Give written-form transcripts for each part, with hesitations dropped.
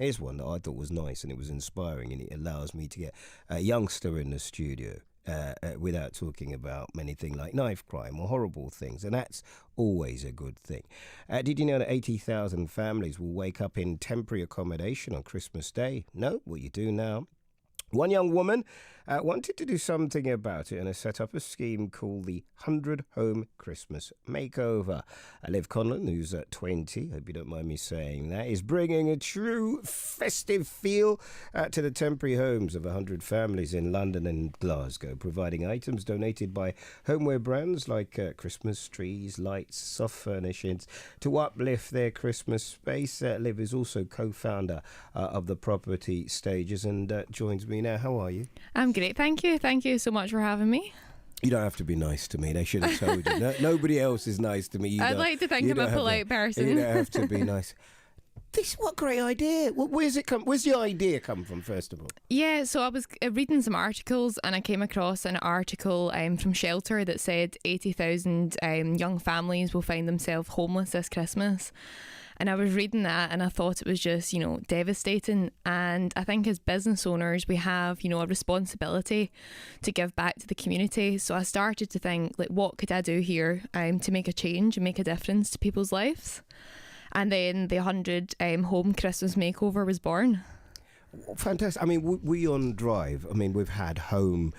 Here's one that I thought was nice and it was inspiring, and it allows me to get a youngster in the studio without talking about anything like knife crime or horrible things, and that's always a good thing. Did you know that 80,000 families will wake up in temporary accommodation on Christmas Day? No? Well, you do now. One young woman wanted to do something about it and has set up a scheme called the 100 Home Christmas Makeover. Liv Conlon, who's 20, hope you don't mind me saying that, is bringing a true festive feel to the temporary homes of 100 families in London and Glasgow, providing items donated by homeware brands like Christmas trees, lights, soft furnishings to uplift their Christmas space. Liv is also co-founder of ThePropertyStagers and joins me now. How are you? I'm great, thank you. Thank you so much for having me. You don't have to be nice to me. They should have told you. Nobody else is nice to me. I'd like to think I'm a polite person. You don't have to be nice. What great idea. Where's the idea come from, first of all? Yeah, so I was reading some articles and I came across an article from Shelter that said 80,000 young families will find themselves homeless this Christmas. And I was reading that and I thought it was just, devastating. And I think as business owners, we have, a responsibility to give back to the community. So I started to think, what could I do here to make a change and make a difference to people's lives? And then the 100 Home Christmas Makeover was born. Fantastic. I mean, we on Drive, we've had homes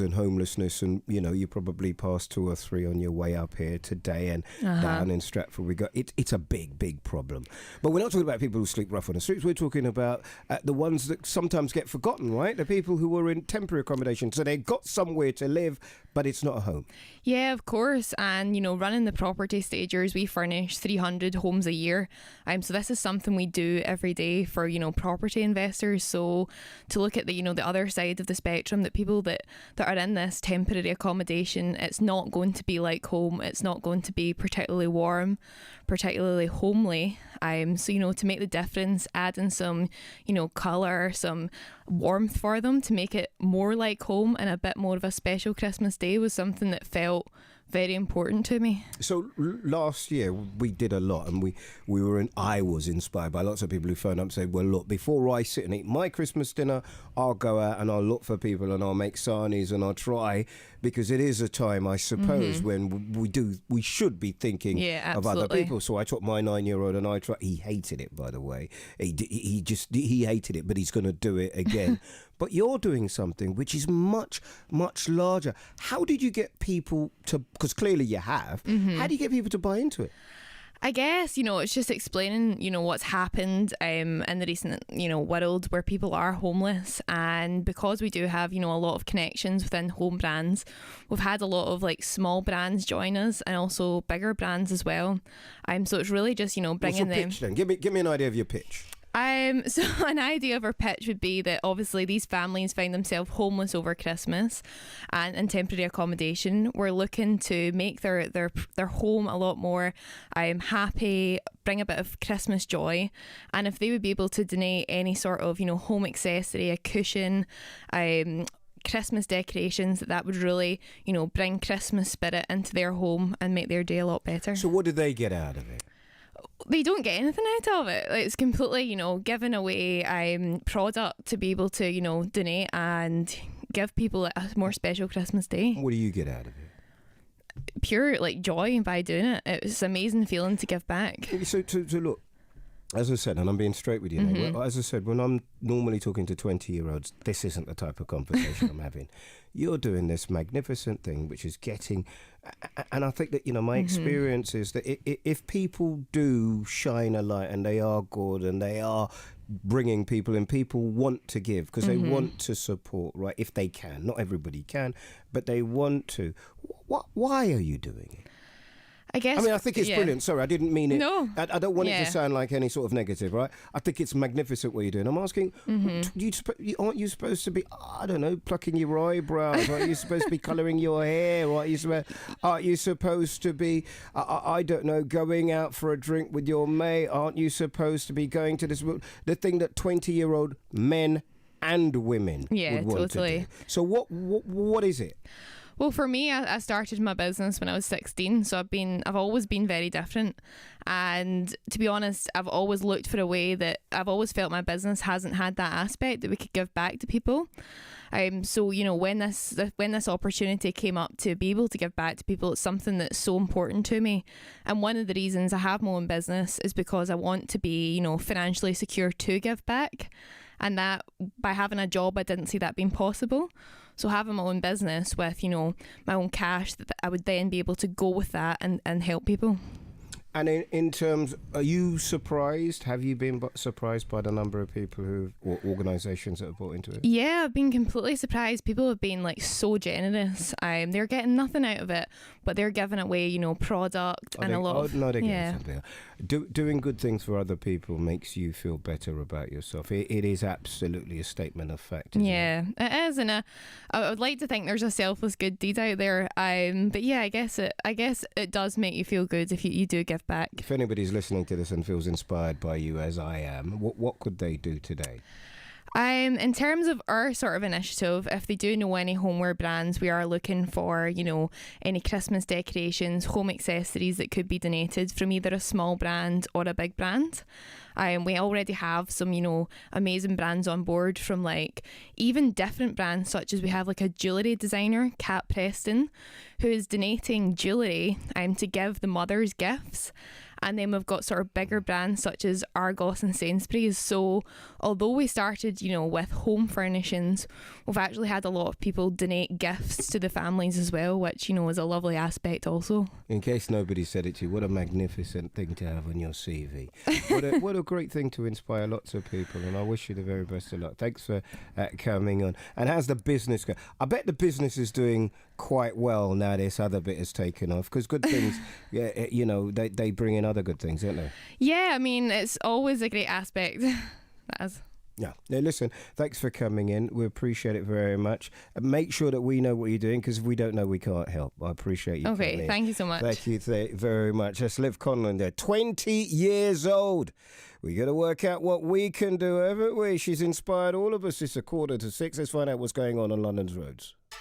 and homelessness, and you probably passed 2 or 3 on your way up here today, and down in Stratford we got it's a big problem. But we're not talking about people who sleep rough on the streets. We're talking about the ones that sometimes get forgotten, right? The people who are in temporary accommodation, so they've got somewhere to live, but it's not a home. Yeah, of course. And running the Property Stagers, we furnish 300 homes a year. So this is something we do every day for property investors. So to look at the other side of the spectrum, that people that are in this temporary accommodation, it's not going to be like home. It's not going to be particularly warm, particularly homely. So to make the difference, adding some colour, some warmth for them to make it more like home and a bit more of a special Christmas day was something that felt very important to me. So last year we did a lot, and I was inspired by lots of people who phoned up and said, well, look, before I sit and eat my Christmas dinner, I'll go out and I'll look for people and I'll make sarnies and I'll try, because it is a time, I suppose, when we should be thinking of other people. So I took my 9-year-old and I tried. He hated it, by the way. He hated it, but he's going to do it again. But you're doing something which is much, much larger. How did you get people to, because clearly you have, how do you get people to buy into it? I guess, it's just explaining, what's happened in the recent, world where people are homeless. And because we do have, a lot of connections within home brands, we've had a lot of small brands join us and also bigger brands as well. So it's really just, bringing What's your them. Pitch, then? Give me an idea of your pitch. So an idea of our pitch would be that obviously these families find themselves homeless over Christmas and in temporary accommodation. We're looking to make their home a lot more happy, bring a bit of Christmas joy. And if they would be able to donate any sort of, home accessory, a cushion, Christmas decorations, that would really, bring Christmas spirit into their home and make their day a lot better. So what do they get out of it? They don't get anything out of it. It's completely, giving away product to be able to, donate and give people a more special Christmas day. What do you get out of it? Pure joy by doing it. It's an amazing feeling to give back. So look, as I said, and I'm being straight with you now, as I said, when I'm normally talking to 20-year-olds, this isn't the type of conversation I'm having. You're doing this magnificent thing, which is getting, and I think that, my experience is that if people do shine a light and they are good and they are bringing people in, people want to give because they want to support, right? If they can. Not everybody can, but they want to. Why are you doing it? I guess. I think it's brilliant. Sorry, I didn't mean it. No. I don't want it to sound like any sort of negative, right? I think it's magnificent what you're doing. I'm asking, aren't you supposed to be, I don't know, plucking your eyebrows? Aren't you supposed to be colouring your hair? Aren't you supposed to be, I don't know, going out for a drink with your mate? Aren't you supposed to be going to the thing that 20-year-old men and women would want to do? So what is it? Well, for me, I started my business when I was 16, so I've always been very different. And to be honest, I've always looked for a way that I've always felt my business hasn't had that aspect that we could give back to people. So when this opportunity came up to be able to give back to people, it's something that's so important to me. And one of the reasons I have my own business is because I want to be, financially secure to give back. And that by having a job, I didn't see that being possible. So having my own business with, my own cash, that I would then be able to go with that and help people. And in terms, are you surprised? Have you been surprised by the number of people or organisations that have bought into it? Yeah, I've been completely surprised. People have been so generous. They're getting nothing out of it, but they're giving away, product and a lot of... No, they're getting something. Doing good things for other people makes you feel better about yourself. It is absolutely a statement of fact. Isn't it? It is, and I would like to think there's a selfless good deed out there. But yeah, I guess it does make you feel good if you do give back. If anybody's listening to this and feels inspired by you, as I am, what could they do today? In terms of our sort of initiative, if they do know any homeware brands, we are looking for, any Christmas decorations, home accessories that could be donated from either a small brand or a big brand. We already have some, amazing brands on board from even different brands, such as we have a jewellery designer, Kat Preston, who is donating jewellery to give the mothers gifts. And then we've got sort of bigger brands such as Argos and Sainsbury's. So although we started, with home furnishings, we've actually had a lot of people donate gifts to the families as well, which, is a lovely aspect also. In case nobody said it to you, what a magnificent thing to have on your CV. What a great thing to inspire lots of people, and I wish you the very best of luck. Thanks for coming on. And how's the business going? I bet the business is doing quite well now this other bit has taken off, because good things, they bring in other good things, don't they? Yeah, I mean, it's always a great aspect. Yeah. Now, listen, thanks for coming in. We appreciate it very much. Make sure that we know what you're doing, because if we don't know, we can't help. I appreciate you. Okay, thank you so much. Thank you very much. That's Liv Conlon there, 20 years old. We got to work out what we can do, haven't we? She's inspired all of us. It's 5:45. Let's find out what's going on London's roads.